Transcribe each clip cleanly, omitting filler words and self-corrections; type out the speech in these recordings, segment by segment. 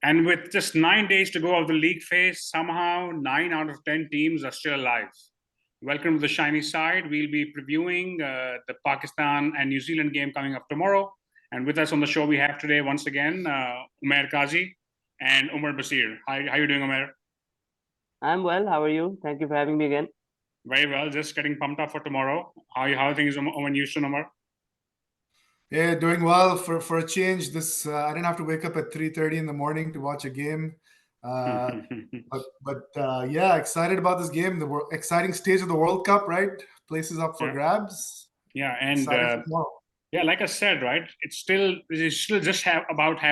And with just 9 days to go of the league phase, somehow 9 out of 10 teams are still alive. Welcome to the shiny side. We'll be previewing the Pakistan and New Zealand game coming up tomorrow. And with us on the show, we have today, once again, Umair Qazi and Omer Basir. Hi, how are you doing, Omer? I'm well. How are you? Thank you for having me again. Very well. Just getting pumped up for tomorrow. How are things, Omer Houston, Omer? Yeah, doing well for a change. I didn't have to wake up at 3:30 in the morning to watch a game. Yeah, excited about this game. The exciting stage of the World Cup, right? Places up for grabs. Yeah, and excited for tomorrow. Yeah, like I said, right, it's still just have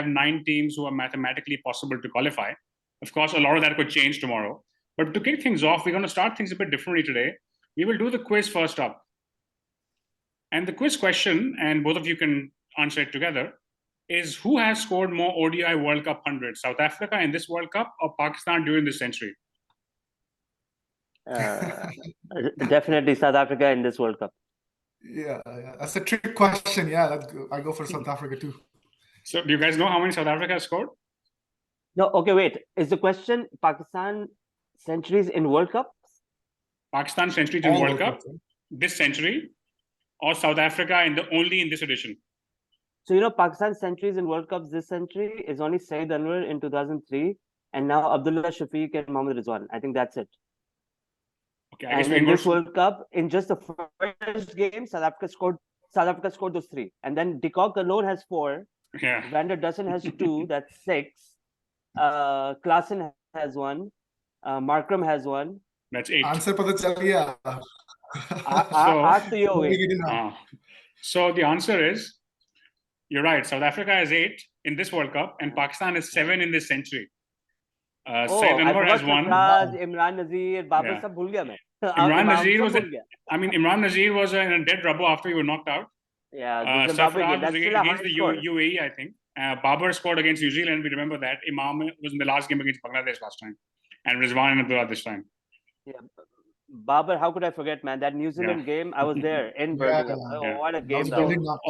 9 teams who are mathematically possible to qualify. Of course, a lot of that could change tomorrow. But to kick things off, we're going to start things a bit differently today. We will do the quiz first up. And the quiz question, and both of you can answer it together, is who has scored more ODI World Cup 100, South Africa in this World Cup or Pakistan during this century? Definitely South Africa in this World Cup. Yeah, that's a trick question. Yeah, I go for South Africa too. So do you guys know how many South Africa has scored? No, okay, wait. Is the question Pakistan centuries in World Cups? Pakistan centuries in World Cup this century, or South Africa only in this edition? So, Pakistan centuries in World Cups this century is only Saeed Anwar in 2003, and now Abdullah Shafiq and Mohammad Rizwan. I think that's it. Okay, and in this World Cup, in just the first game, South Africa scored those 3. And then De Kock alone has 4. Yeah. Van der Dussen has 2. That's 6. Klaassen has 1. Markram has 1. That's 8. Answer pata chal gaya. So the answer is, you're right. South Africa has 8 in this World Cup, and Pakistan is 7 in this century. Saeed Anwar has 1. Imran Nazir, Babar, sab bhul gaya main. Imran Nazir was in a dead rubber after he was knocked out. Yeah, Sarfaraz was against the UAE, I think. Babar scored against New Zealand. We remember that. Imam was in the last game against Bangladesh last time, and Rizwan and Abdullah this time. Yeah, Babar, how could I forget, man? That New Zealand game, I was there in Birmingham. What a game that was.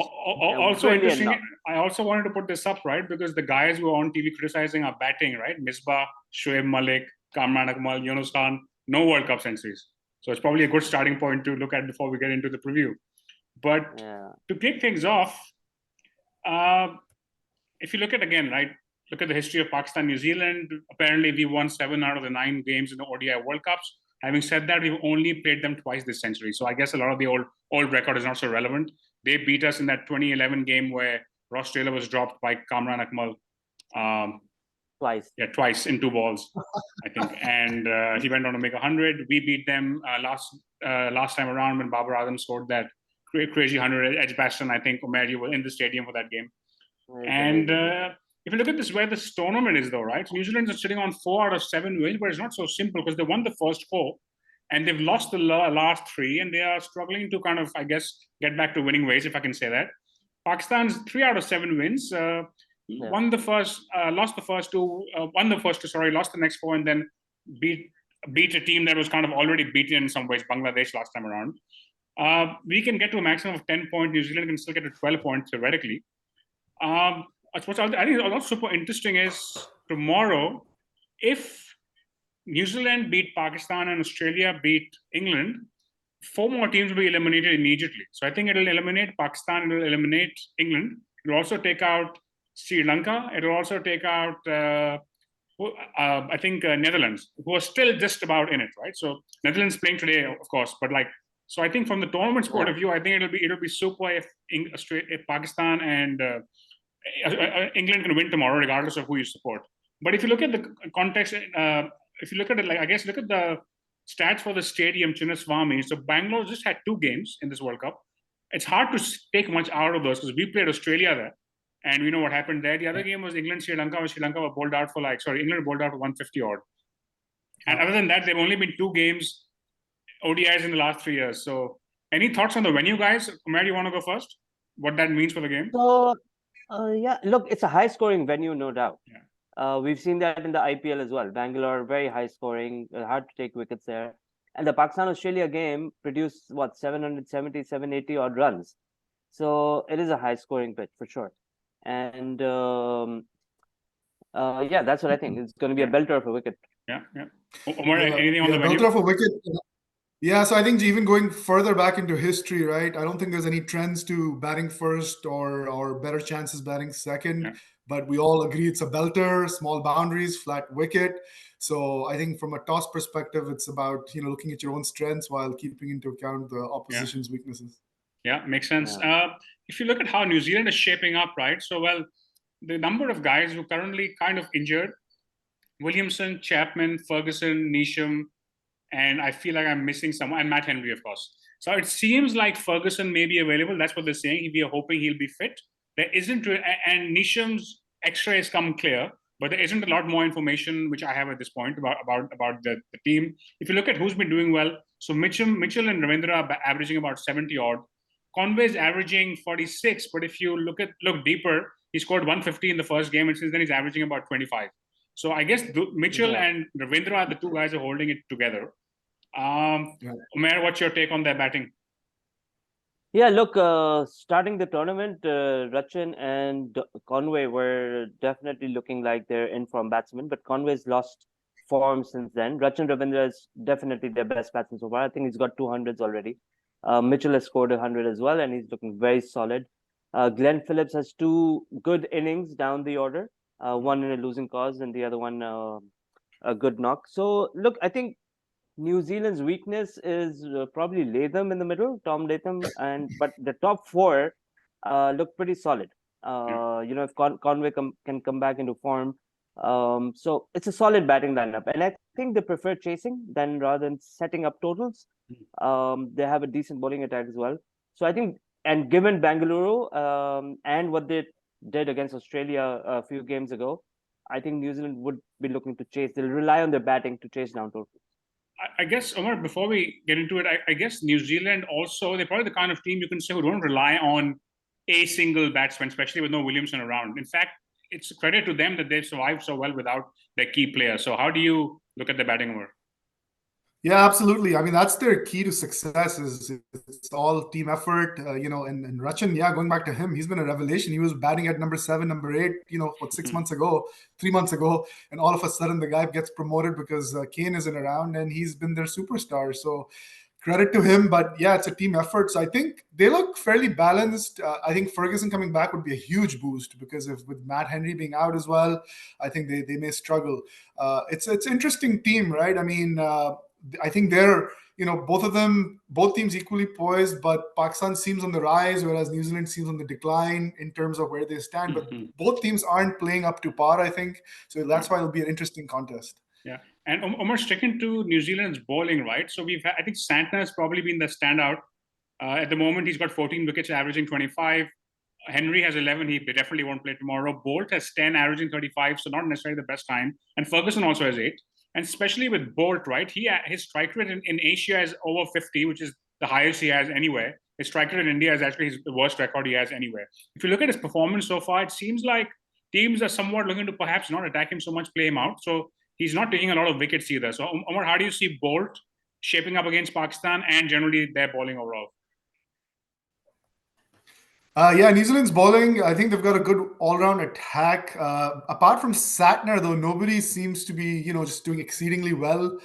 Also interesting, I also wanted to put this up, right? Because the guys who are on TV criticizing are batting, right? Misbah, Shoaib Malik, Kamran Akmal, Yunus Khan, no World Cup centuries. So it's probably a good starting point to look at before we get into the preview. But to kick things off, if you look at the history of Pakistan, New Zealand, apparently we won 7 out of the 9 games in the ODI World Cups. Having said that, we've only played them twice this century. So I guess a lot of the old record is not so relevant. They beat us in that 2011 game where Ross Taylor was dropped by Kamran Akmal. Twice. Yeah, twice in 2 balls, I think. And he went on to make 100. We beat them last time around when Babar Azam scored that crazy 100 at Edgbaston. I think, Omer, you were in the stadium for that game. And if you look at this, where this tournament is, though, right? New Zealand's are sitting on 4 out of 7 wins, but it's not so simple because they won the first 4 and they've lost the last 3, and they are struggling to kind of, I guess, get back to winning ways, if I can say that. Pakistan's 3 out of 7 wins. Won the first, lost the first 2, lost the next 4, and then beat a team that was kind of already beaten in some ways, Bangladesh last time around. We can get to a maximum of 10 points. New Zealand can still get to 12 points theoretically. I think what's super interesting is tomorrow, if New Zealand beat Pakistan and Australia beat England, 4 more teams will be eliminated immediately. So I think it'll eliminate Pakistan, it'll eliminate England. It'll also take out Sri Lanka. It'll also take out, I think, Netherlands, who are still just about in it, right? So Netherlands playing today, of course, but so I think from the tournament's point of view, I think it'll be super if Pakistan and England can win tomorrow, regardless of who you support. But if you look at the context, if you look at it, look at the stats for the stadium, Chinnaswamy. So Bangalore just had 2 games in this World Cup. It's hard to take much out of those because we played Australia there, and we know what happened there. The other game was England Sri Lanka, where Sri Lanka were bowled out for England bowled out for 150 odd. And other than that, there have only been 2 games ODIs in the last 3 years. So any thoughts on the venue, guys? Omer, you want to go first? What that means for the game? So, look, it's a high-scoring venue, no doubt. Yeah. We've seen that in the IPL as well. Bangalore, very high-scoring, hard to take wickets there. And the Pakistan-Australia game produced, 770, 780 odd runs. So it is a high-scoring pitch, for sure. And Yeah, that's what I think. It's going to be a belter of a wicket. Yeah. Omer, anything on the venue? Belter of a wicket. Yeah, so I think even going further back into history, right? I don't think there's any trends to batting first or better chances batting second. Yeah. But we all agree it's a belter, small boundaries, flat wicket. So I think from a toss perspective, it's about looking at your own strengths while keeping into account the opposition's weaknesses. Yeah, makes sense. Yeah. If you look at how New Zealand is shaping up, right? So, well, the number of guys who are currently kind of injured: Williamson, Chapman, Ferguson, Neesham, and I feel like I'm missing someone, and Matt Henry, of course. So it seems like Ferguson may be available. That's what they're saying. We are hoping he'll be fit. There isn't, and Neesham's X-rays come clear, but there isn't a lot more information which I have at this point about the team. If you look at who's been doing well, so Mitchell and Ravindra are averaging about 70 odd. Conway's averaging 46, but if you look deeper, he scored 150 in the first game, and since then he's averaging about 25. So I guess Mitchell and Ravindra are the two guys who are holding it together. Umair, what's your take on their batting? Yeah, look, starting the tournament, Rachin and Conway were definitely looking like they're in-form batsmen, but Conway's lost form since then. Rachin Ravindra is definitely their best batsman so far. I think he's got 200s already. Mitchell has scored 100 as well, and he's looking very solid. Glenn Phillips has 2 good innings down the order, one in a losing cause and the other one a good knock. So, look, I think New Zealand's weakness is probably Latham in the middle, Tom Latham, but the top 4 look pretty solid. If Conway can come back into form, so it's a solid batting lineup, and I think they prefer chasing rather than setting up totals. They have a decent bowling attack as well. So I think, and given Bangalore and what they did against Australia a few games ago, I think New Zealand would be looking to chase. They'll rely on their batting to chase down totals. I guess, Omer, before we get into it, I guess New Zealand also, they're probably the kind of team you can say who don't rely on a single batsman, especially with no Williamson around. In fact, it's a credit to them that they've survived so well without their key player. So how do you look at the batting, Omer? Yeah, absolutely. I mean, that's their key to success is it's all team effort, and Rachin, going back to him, he's been a revelation. He was batting at number 7, number 8, 6 months ago, 3 months ago, and all of a sudden the guy gets promoted because Kane isn't around and he's been their superstar. So credit to him, but yeah, it's a team effort. So I think they look fairly balanced. I think Ferguson coming back would be a huge boost because with Matt Henry being out as well, I think they may struggle. It's interesting team, right? I mean, I think they're, both teams equally poised, but Pakistan seems on the rise, whereas New Zealand seems on the decline in terms of where they stand. But both teams aren't playing up to par, I think. So that's why it'll be an interesting contest. Yeah. And Omer, sticking to New Zealand's bowling, right? So I think Santner has probably been the standout. At the moment, he's got 14 wickets, averaging 25. Henry has 11. He definitely won't play tomorrow. Bolt has 10, averaging 35, so not necessarily the best time. And Ferguson also has 8. And especially with Bolt, right? His strike rate in Asia is over 50, which is the highest he has anywhere. His strike rate in India is actually the worst record he has anywhere. If you look at his performance so far, it seems like teams are somewhat looking to perhaps not attack him so much, play him out. So he's not taking a lot of wickets either. So, Omer, how do you see Bolt shaping up against Pakistan and generally their bowling overall? New Zealand's bowling, I think they've got a good all-round attack. Apart from Santner, though, nobody seems to be, just doing exceedingly well.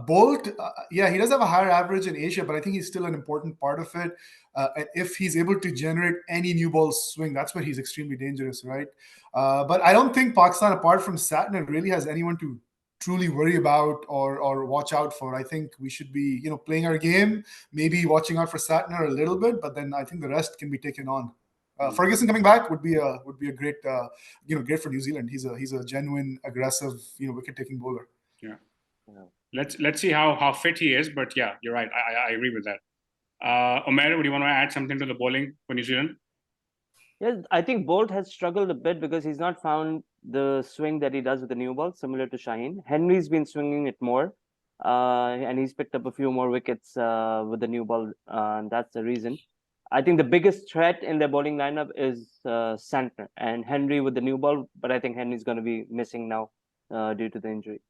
Bolt, he does have a higher average in Asia, but I think he's still an important part of it. And if he's able to generate any new ball swing, that's where he's extremely dangerous, right? But I don't think Pakistan, apart from Santner, really has anyone to truly worry about or watch out for. I think we should be, playing our game, maybe watching out for Santner a little bit, but then I think the rest can be taken on. Ferguson coming back would be a great, great for New Zealand. He's a genuine, aggressive, wicket-taking bowler. Yeah. Let's see how fit he is, but yeah, you're right. I agree with that. Omer, would you want to add something to the bowling for New Zealand? Yes, I think Bolt has struggled a bit because he's not found the swing that he does with the new ball, similar to Shaheen. Henry's been swinging it more, and he's picked up a few more wickets with the new ball, and that's the reason. I think the biggest threat in their bowling lineup is Santner and Henry with the new ball, but I think Henry's going to be missing now due to the injury.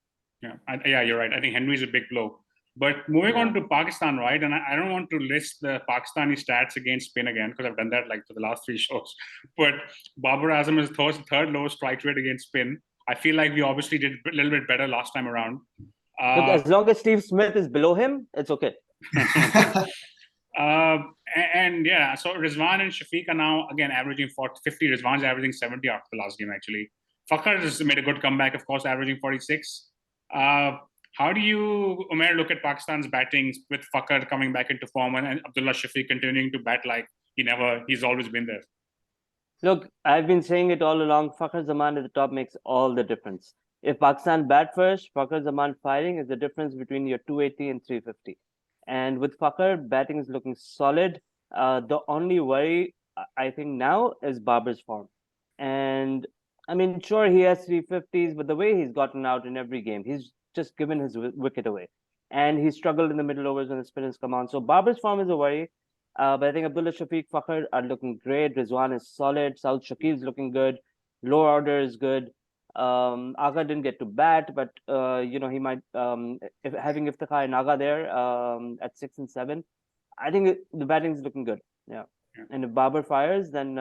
Yeah, you're right. I think Henry's a big blow. But moving on to Pakistan, right? And I don't want to list the Pakistani stats against spin again because I've done that like for the last 3 shows. But Babar Azam is third lowest strike rate against spin. I feel like we obviously did a little bit better last time around. Look, as long as Steve Smith is below him, it's okay. And yeah, so Rizwan and Shafiq are now again averaging 50. Rizwan's averaging 70 after the last game, actually. Fakhar has made a good comeback, of course, averaging 46. How do you, Omer, look at Pakistan's batting with Fakhar coming back into form and Abdullah Shafiq continuing to bat like he's always been there? Look, I've been saying it all along. Fakhar Zaman at the top makes all the difference. If Pakistan bat first, Fakhar Zaman firing is the difference between your 280 and 350. And with Fakhar, batting is looking solid. The only worry, I think, now is Babar's form. And I mean, sure, he has 350s, but the way he's gotten out in every game, he's just given his wicket away. And he struggled in the middle overs when the spinners come on. So Babar's form is a worry. But I think Abdullah Shafiq, Fakhar are looking great. Rizwan is solid. Saud Shakib's looking good. Lower order is good. Agha didn't get to bat, but he might having Iftikhar and Agha there at 6 and 7. I think the batting is looking good. Yeah. And if Babar fires, then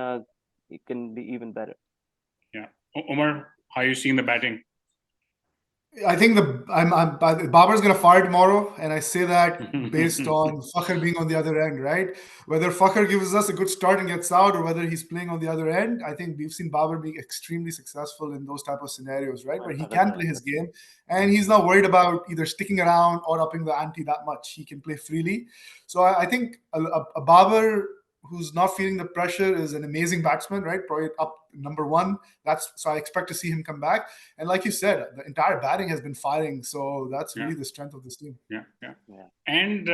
it can be even better. Yeah. Omer, how are you seeing the batting? I think Babar's going to fire tomorrow, and I say that based on Fakhar being on the other end, right? Whether Fakhar gives us a good start and gets out, or whether he's playing on the other end, I think we've seen Babar being extremely successful in those type of scenarios, right? Where he can play his game, and he's not worried about either sticking around or upping the ante that much. He can play freely. So I think a Babar who's not feeling the pressure is an amazing batsman, right? Probably up number one. So I expect to see him come back. And like you said, the entire batting has been firing. So that's really the strength of this team. Yeah. And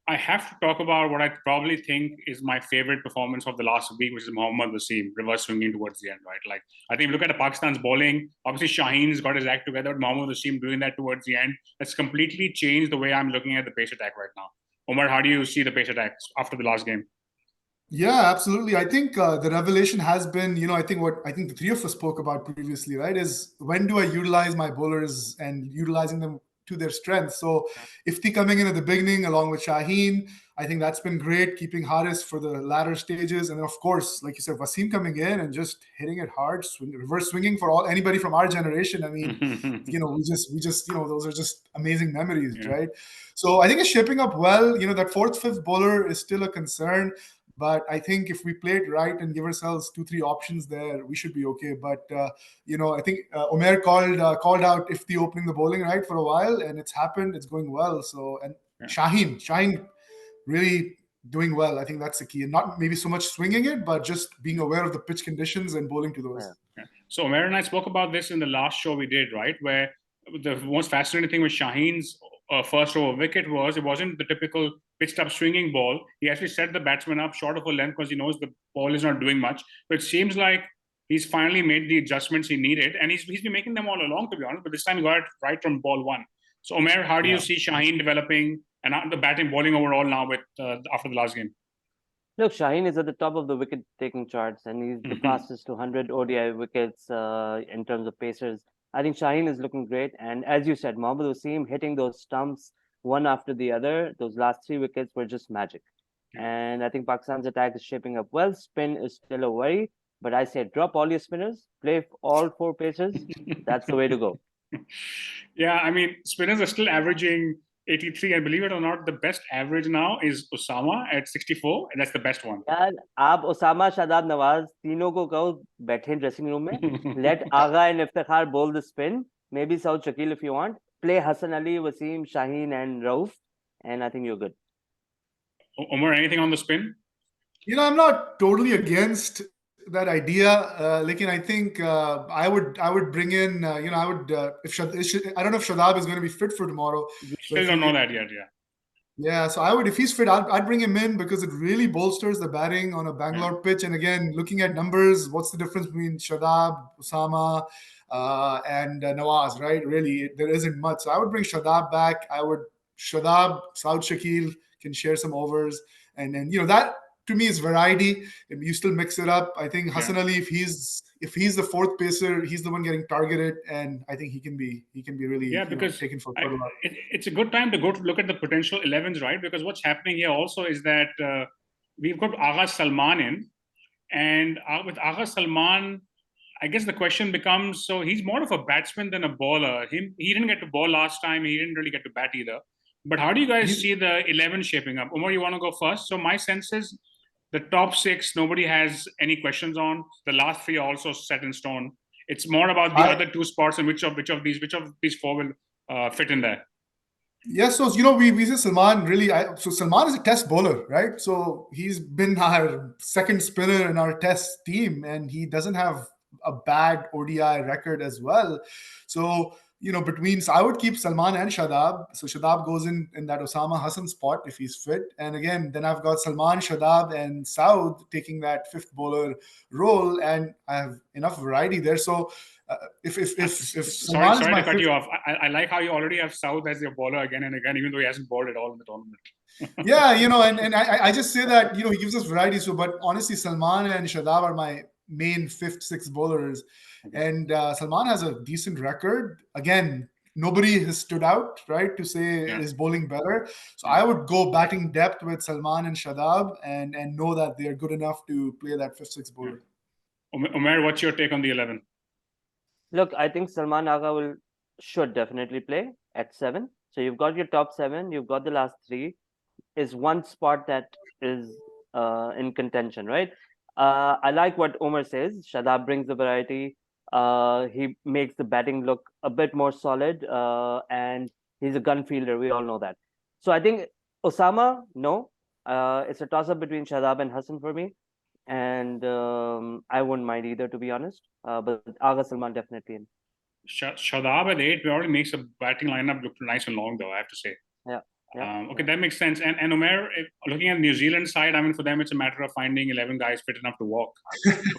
I have to talk about what I probably think is my favorite performance of the last week, which is Mohammad Wasim, reverse swinging towards the end, right? Like, I think look at Pakistan's bowling. Obviously, Shaheen's got his act together, but Mohammad Wasim doing that towards the end, that's completely changed the way I'm looking at the pace attack right now. Omer, how do you see the pace attack after the last game? Yeah, absolutely. I think the revelation has been, I think the three of us spoke about previously, right, is when do I utilize my bowlers and utilizing them to their strengths. So Ifti coming in at the beginning along with Shaheen, I think that's been great, keeping Haris for the latter stages. And then, of course, like you said, Wasim coming in and just hitting it hard, reverse swinging for anybody from our generation. I mean, we just those are just amazing memories, right? So I think it's shaping up well. That fourth, fifth bowler is still a concern. But I think if we play it right and give ourselves 2-3 options there, we should be okay. But I think Omer called out Ifti opening the bowling right for a while, and it's happened. It's going well. So Shaheen really doing well. I think that's the key, and not maybe so much swinging it, but just being aware of the pitch conditions and bowling to those. Yeah. So Omer and I spoke about this in the last show we did, right? Where the most fascinating thing with Shaheen's first over wicket was it wasn't the typical pitched up swinging ball. He actually set the batsman up short of a length because he knows the ball is not doing much. But it seems like he's finally made the adjustments he needed, and he's been making them all along, to be honest. But this time he got it right from ball one. So Omer, how do you see Shaheen developing and the batting, bowling overall now with after the last game? Look, Shaheen is at the top of the wicket-taking charts, and he's the fastest to 100 ODI wickets in terms of pacers. I think Shaheen is looking great. And as you said, Mohammad Wasim hitting those stumps one after the other, those last 3 wickets were just magic. And I think Pakistan's attack is shaping up well. Spin is still a worry, but I say drop all your spinners, play all 4 pacers. That's the way to go. Yeah, I mean, spinners are still averaging 83, and believe it or not, the best average now is Osama at 64, and that's the best one. यार आप Osama, Shadab, Nawaz तीनों को कहो बैठे dressing room में. Let Agha and Iftikhar bowl the spin. Maybe Saud Shakil if you want. Play Hassan Ali, Wasim, Shaheen, and Rauf, and I think you're good. Omer, anything on the spin? I'm not totally against that idea. Like, I think I would bring in, I don't know if Shadab is going to be fit for tomorrow. We still don't know that yet, Yeah, so if he's fit, I'd bring him in because it really bolsters the batting on a Bangalore pitch. And again, looking at numbers, what's the difference between Shadab, Osama, and Nawaz, right? Really, there isn't much. So I would bring Shadab back. Saud Shakil can share some overs. And then, that to me is variety. You still mix it up. I think Hassan Ali, if he's the fourth pacer, he's the one getting targeted, and I think he can be really because taken for it's a good time to go to look at the potential 11s, right? Because what's happening here also is that we've got Agha Salman in, and with Agha Salman, I guess the question becomes, so he's more of a batsman than a bowler. He didn't get to bowl last time. He didn't really get to bat either. But how do you guys see the 11 shaping up? Omer, you want to go first? So my sense is the top 6, nobody has any questions on. The last 3 are also set in stone. It's more about the other 2 spots and which of these 4 will fit in there. Yeah, so we say Salman really. So Salman is a test bowler, right? So he's been our second spinner in our test team, and he doesn't have a bad ODI record as well. So so I would keep Salman and Shadab. So Shadab goes in that Osama Hassan spot if he's fit, and again then I've got Salman, Shadab, and Saud taking that 5th bowler role, and I have enough variety there. So. If sorry to cut you off. I like how you already have Saud as your bowler again and again, even though he hasn't bowled at all in the tournament. Yeah, and I just say that he gives us variety. So, but honestly, Salman and Shadab are my main 5th, 6th bowlers, and Salman has a decent record. Again, nobody has stood out, right, to say is bowling better. So I would go batting depth with Salman and Shadab, and know that they're good enough to play that 5th, 6th bowler. Omer, what's your take on the 11? Look, I think Salman Agha should definitely play at 7. So you've got your top 7, you've got the last 3. Is one spot that is in contention, right? I like what Omer says. Shadab brings the variety. He makes the batting look a bit more solid, and he's a gun fielder. We all know that. So I think Osama, no. It's a toss-up between Shadab and Hassan for me. And I wouldn't mind either, to be honest. But Agha Salman definitely in. Shadab at 8 already makes a batting lineup look nice and long, though, I have to say. Yeah. Okay, that makes sense. And Omer, looking at New Zealand side, I mean, for them, it's a matter of finding 11 guys fit enough to walk.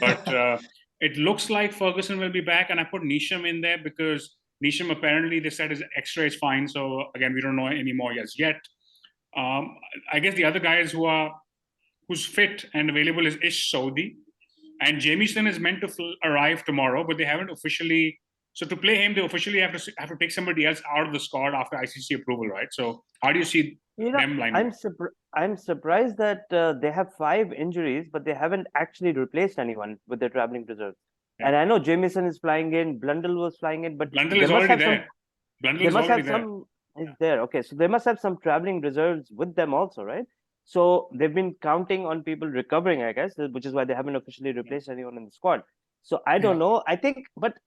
But it looks like Ferguson will be back, and I put Neesham in there because Neesham apparently they said his X-ray is fine. So again, we don't know any more as yet. I guess the other guys who's fit and available is Ish Saudi, and Jamieson is meant to arrive tomorrow, but they haven't officially. So to play him, they officially have to take somebody else out of the squad after ICC approval, right? So how do you see them lining up? I'm surprised that they have 5 injuries, but they haven't actually replaced anyone with their traveling reserves. Yeah. And I know Jamieson is flying in, Blundell was flying in, but Blundell is already there. Blundell is already there. Is there? Okay, so they must have some traveling reserves with them also, right? So they've been counting on people recovering, I guess, which is why they haven't officially replaced anyone in the squad. So I don't know. I think, but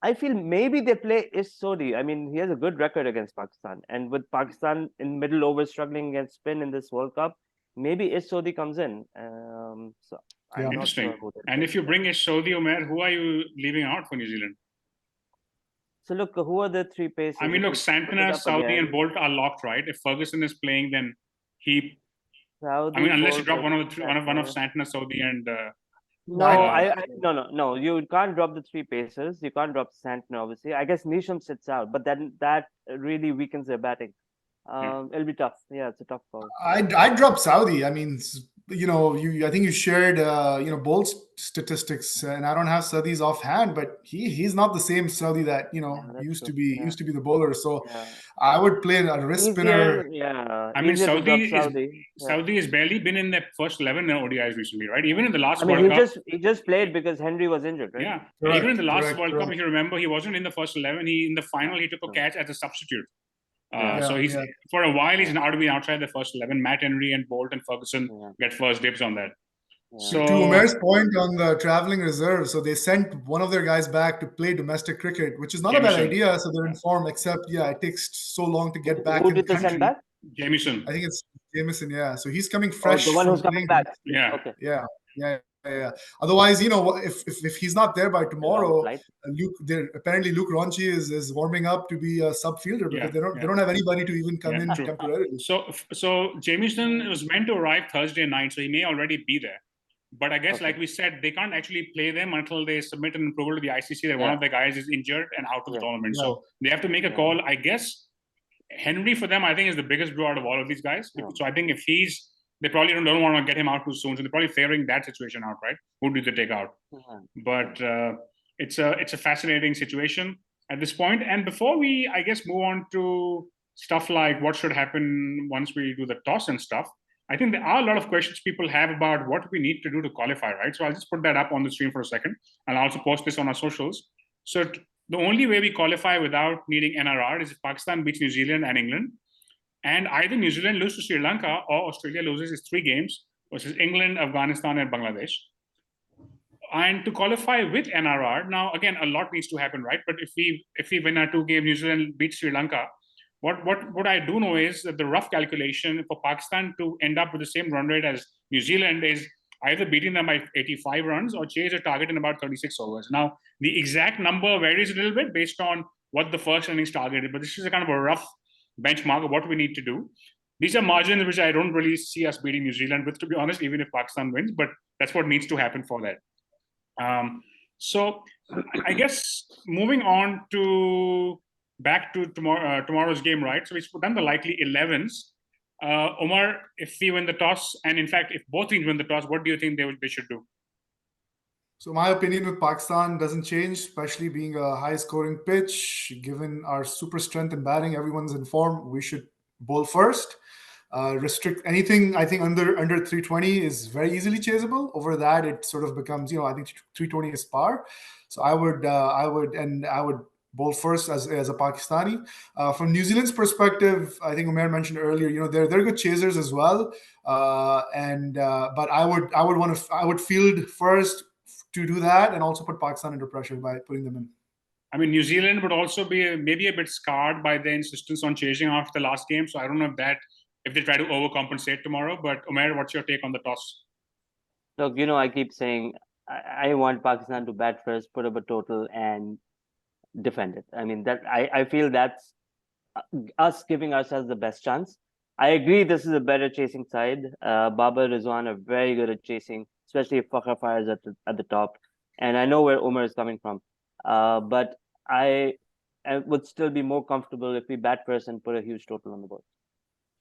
I feel maybe they play Ish Sodhi. I mean, he has a good record against Pakistan. And with Pakistan in middle over struggling against spin in this World Cup, maybe Ish Sodhi comes in. So I'm interesting. Not sure and if you bring Ish Sodhi, Omer, who are you leaving out for New Zealand? So look, who are the 3 paces? I mean, look, Santner, Saudi, and Bolt are locked, right? If Ferguson is playing, then he... Saudi, I mean, unless you drop one of Santner, Saudi, and... No. You can't drop the 3 paces. You can't drop Santner, obviously. I guess Neesham sits out, but then that really weakens their batting. It'll be tough. Yeah, it's a tough call. I'd drop Saudi. I mean, I think you shared Bolt's statistics, and I don't have Saudi's offhand, but he's not the same Saudi that used to be the bowler. So I would play a wrist spinner. Yeah, I mean, Saudi has barely been in the first 11 ODIs recently, right? Even in the last World Cup, he just played because Henry was injured, right? Yeah, correct, even in the last World Cup, if you remember, he wasn't in the first 11. In the final, he took a catch as a substitute. So he's for a while he's now to be outside the first 11. Matt Henry and Bolt and Ferguson get first dibs on that. So to Umair's point on the traveling reserve, so they sent one of their guys back to play domestic cricket, which is not a bad idea. So they're in form, except it takes so long to get back. Who did they send back? Jamieson. I think it's Jamieson. Yeah, so he's coming fresh. The one who's coming back. Yeah. Okay. Yeah. Otherwise, if he's not there by tomorrow, apparently Luke Ronchi is warming up to be a sub fielder because they don't have anybody to even come in temporarily. So Jamieson was meant to arrive Thursday night, so he may already be there. But I guess, like we said, they can't actually play them until they submit an approval to the ICC that one of the guys is injured and out of the tournament. So they have to make a call. I guess Henry for them, I think, is the biggest draw out of all of these guys. So I think if they probably don't want to get him out too soon. So they're probably favoring that situation out, right? Who do they take out? But it's a fascinating situation at this point. And before we, I guess, move on to stuff like what should happen once we do the toss and stuff, I think there are a lot of questions people have about what we need to do to qualify, right? So I'll just put that up on the screen for a second. And I'll also post this on our socials. So the only way we qualify without needing NRR is if Pakistan beats New Zealand and England. And either New Zealand loses to Sri Lanka or Australia loses its 3 games versus England, Afghanistan, and Bangladesh. And to qualify with NRR, now again, a lot needs to happen, right? But if we win our 2 games, New Zealand beats Sri Lanka, what I do know is that the rough calculation for Pakistan to end up with the same run rate as New Zealand is either beating them by 85 runs or chase a target in about 36 overs. Now, the exact number varies a little bit based on what the first innings targeted, but this is a kind of a rough benchmark of what we need to do. These are margins which I don't really see us beating New Zealand with, to be honest, even if Pakistan wins, but that's what needs to happen for that. So I guess moving on to back to tomorrow's game, right? So we've done the likely 11s. Omer, if we win the toss, and in fact, if both teams win the toss, what do you think they should do? So my opinion with Pakistan doesn't change, especially being a high-scoring pitch. Given our super strength in batting, everyone's in form. We should bowl first. Restrict anything. I think under 320 is very easily chaseable. Over that, it sort of becomes, I think 320 is par. So I would bowl first as a Pakistani. From New Zealand's perspective, I think Umair mentioned earlier, they're good chasers as well. But I would field first to do that and also put Pakistan under pressure by putting them in. I mean, New Zealand would also be maybe a bit scarred by the insistence on chasing after the last game. So I don't know if they try to overcompensate tomorrow. But Omer, what's your take on the toss? Look, I keep saying I want Pakistan to bat first, put up a total, and defend it. I mean, that I feel that's us giving ourselves the best chance. I agree this is a better chasing side. Babar, Rizwan are very good at chasing, especially if Fakhr fires at the top. And I know where Omer is coming from. But I would still be more comfortable if we bat first and put a huge total on the board.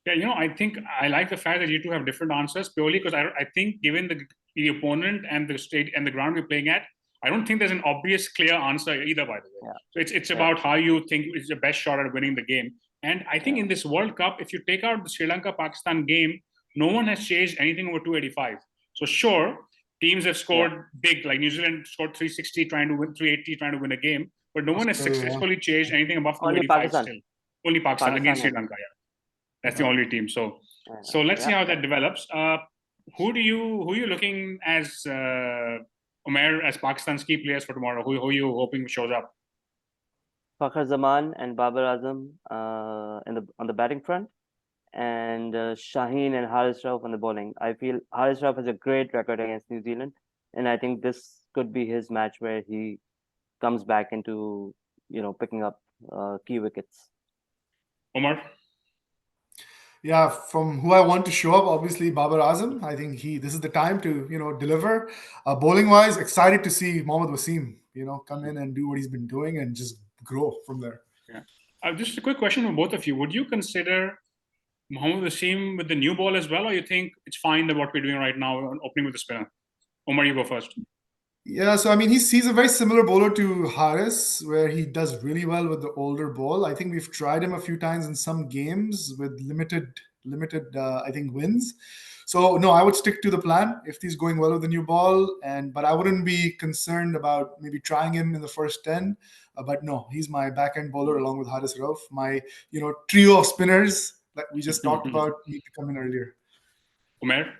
Yeah, I think I like the fact that you two have different answers purely because I think given the opponent and the state and the ground we're playing at, I don't think there's an obvious clear answer either, by the way. Yeah. So it's about how you think is the best shot at winning the game. And I think in this World Cup, if you take out the Sri Lanka-Pakistan game, no one has chased anything over 285. So sure, teams have scored big, like New Zealand scored 360 trying to win, 380 trying to win a game, but no one has successfully chased anything above 285 still. Only Pakistan against Sri Lanka, That's the only team. So let's see how that develops. Who are you looking as Omer as Pakistan's key players for tomorrow? Who are you hoping shows up? Fakhr Zaman and Babar Azam on the batting front, and Shaheen and Haris Rauf on the bowling. I feel Haris Rauf has a great record against New Zealand, and I think this could be his match where he comes back into picking up key wickets. Omer? Yeah, from who I want to show up, obviously Babar Azam. I think this is the time to deliver. Bowling wise, excited to see Mohammad Wasim come in and do what he's been doing and just grow from there. Yeah. Just a quick question for both of you: would you consider Mohammad Wasim with the new ball as well, or you think it's fine that what we're doing right now, opening with the spinner? Omer, you go first. Yeah, so I mean, he's a very similar bowler to Haris, where he does really well with the older ball. I think we've tried him a few times in some games with limited, I think, wins. So no, I would stick to the plan if he's going well with the new ball, but I wouldn't be concerned about maybe trying him in the first 10. But no, he's my back-end bowler along with Haris Rauf. My trio of spinners that we just talked about need to come in earlier. Umair?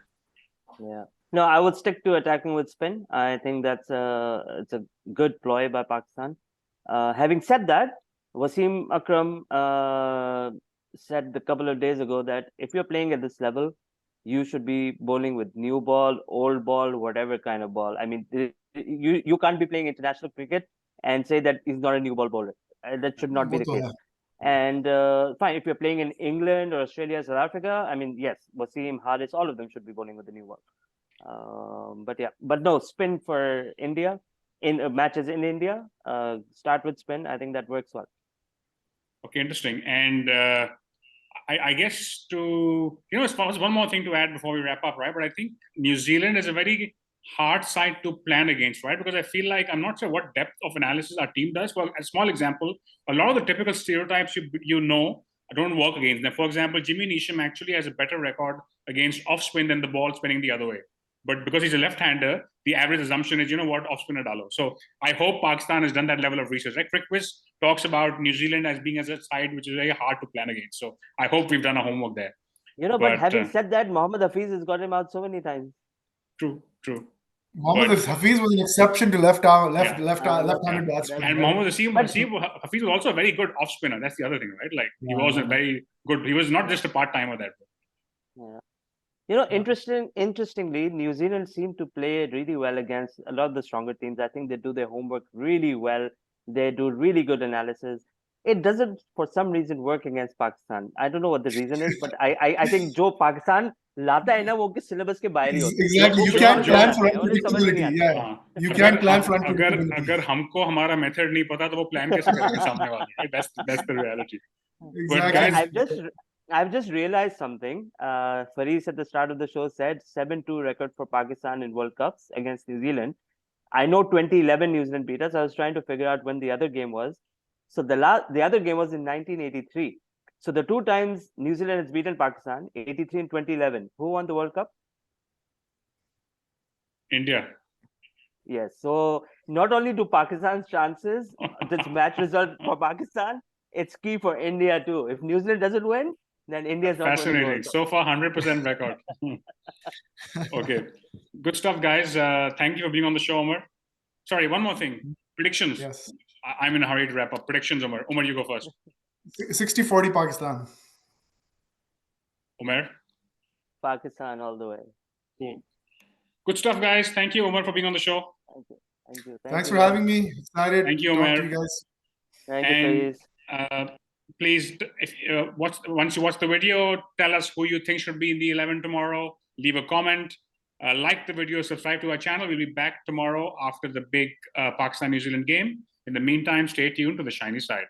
Yeah. No, I would stick to attacking with spin. I think it's a good ploy by Pakistan. Having said that, Wasim Akram said a couple of days ago that if you're playing at this level, you should be bowling with new ball, old ball, whatever kind of ball. I mean, you can't be playing international cricket and say that he's not a new ball bowler. That should not be the case. And fine, if you're playing in England or Australia, South Africa, I mean, yes, Wasim, Haris, all of them should be bowling with the new ball. But no, spin for India in matches in India. Start with spin. I think that works well. Okay, interesting. And I guess as far as one more thing to add before we wrap up, right? But I think New Zealand is a very hard side to plan against, right? Because I feel like I'm not sure what depth of analysis our team does. Well, a small example, a lot of the typical stereotypes don't work against them. For example, Jimmy Neesham actually has a better record against off spin than the ball spinning the other way. But because he's a left-hander, the average assumption is, you know what, off spinner dalo. So I hope Pakistan has done that level of research. Like Crick Quiz talks about New Zealand as being as a side which is very hard to plan against. So I hope we've done our homework there. You know, but having said that, Mohammad Hafiz has got him out so many times. True. Mohammad Hafiz was an exception to left-handed batsman. And Mohammad Hafiz was also a very good off spinner. That's the other thing, right? Like he was a very good. He was not just a part-timer there. Yeah. You know, interestingly, New Zealand seemed to play really well against a lot of the stronger teams. I think they do their homework really well. They do really good analysis. It doesn't, for some reason, work against Pakistan. I don't know what the reason is, but I think जो Pakistan लाता है ना वो के syllabus के बाहर ही होता है. Exactly, you can't plan for unpredictability. Yeah, you can't plan for unpredictability. अगर हमको हमारा method नहीं पता तो वो plan कैसे करेंगे सामने वाले? That's the reality. Exactly. But I've just realized something. Faris at the start of the show said 7-2 record for Pakistan in World Cups against New Zealand. I know 2011 New Zealand beat us. I was trying to figure out when the other game was. So the other game was in 1983. So the two times New Zealand has beaten Pakistan, 83 and 2011. Who won the World Cup? India. Yes. So not only do Pakistan's chances, this match result for Pakistan, it's key for India too. If New Zealand doesn't win, then India's not fascinating. So far, 100% record. Okay, good stuff, guys. Thank you for being on the show, Omer. Sorry, one more thing. Predictions. Yes. I'm in a hurry to wrap up. Predictions, Omer. Omer, you go first. 60-40 Pakistan. Omer? Pakistan all the way. Cool. Good stuff, guys. Thank you, Omer, for being on the show. Thank you. Thanks for having me. Excited. Thank you, to Omer. talk to you guys. Thank you, Faris. Please, if once you watch the video, tell us who you think should be in the 11 tomorrow. Leave a comment. Like the video, subscribe to our channel. We'll be back tomorrow after the big Pakistan-New Zealand game. In the meantime, stay tuned to the shiny side.